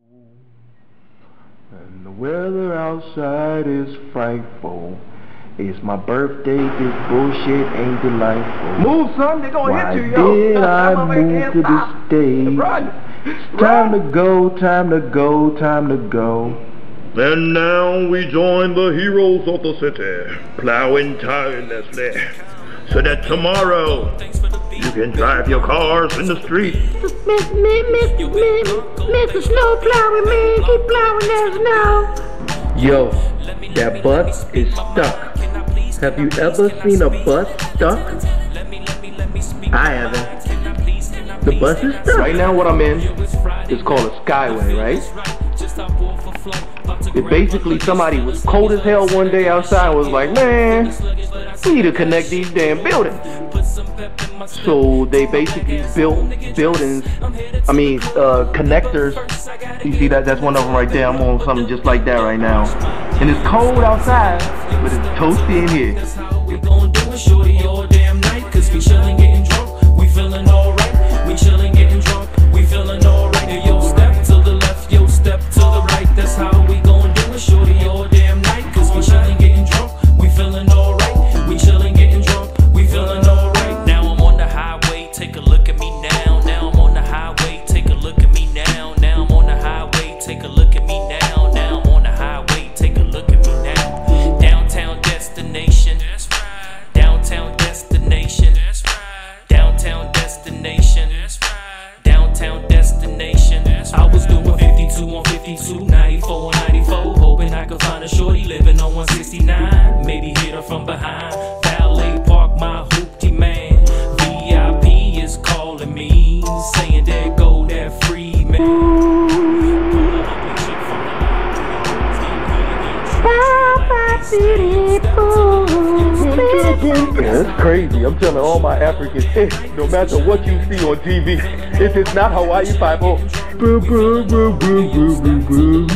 And the weather outside is frightful. It's my birthday, this bullshit ain't delightful. Move, son, they gonna hit you, yo. Why did I move to the stage? Time to go, time to go, time to go. And now we join the heroes of the city, plowing tirelessly, so that tomorrow you can drive your cars in the street. Mr. Snow plowing man, keep plowing that snow. Yo, that bus is stuck. Have you ever seen a bus stuck? I haven't. The bus is stuck. Right now what I'm in is called a skyway, right? It basically, somebody was cold as hell one day outside and was like, man, we need to connect these damn buildings. So they basically built buildings, connectors. You see that? That's one of them right there. I'm on something just like that right now. And it's cold outside, but it's toasty in here. We gon' do it, shorty, all damn night, cause we chillin', getting drunk, we feelin' alright. We chillin', getting drunk, we feelin' alright. Yo, step to the left, yo, step to the right. That's how we gon' do it, shorty, all damn night, cause we chillin', getting drunk, we feelin' alright. We chillin', getting drunk, we feelin' alright. Now I'm on the highway, take a look at me now. Now I'm on the highway, take a look at me now. Now I'm on the highway, take a look at me now. Now I'm on the highway, take a look at me now. Downtown destination, that's right. Downtown destination, that's right. Downtown destination, that's right. Downtown destination. I was doing 52 on 52, 94 on 94, hoping I could find a shorty living on 169. Maybe hit her from behind. Valet park my hoopty man. VIP is calling me, saying there go that free man. Yeah, it's crazy. I'm telling all my Africans, no matter what you see on TV, if it's not Hawaii 5-0. Boo, boo, boo, boo, boo, boo, boo.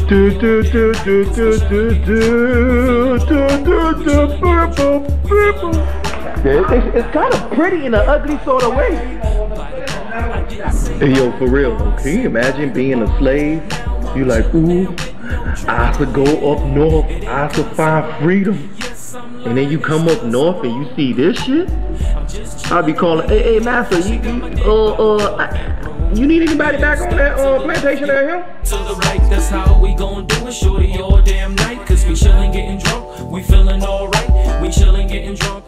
Do, do, do, do, do, do, do, do, do, do, purple, purple. It's kind of pretty in an ugly sort of way. Hey yo, for real though, can you imagine being a slave? You like, ooh, I could go up north, I could find freedom. And then you come up north and you see this shit? I'll be calling, hey master, you need anybody back on that plantation out here? To the right, that's how we gon' do it, shorty, all damn night, cause we chillin', getting drunk, we feelin' alright. We chillin', getting drunk,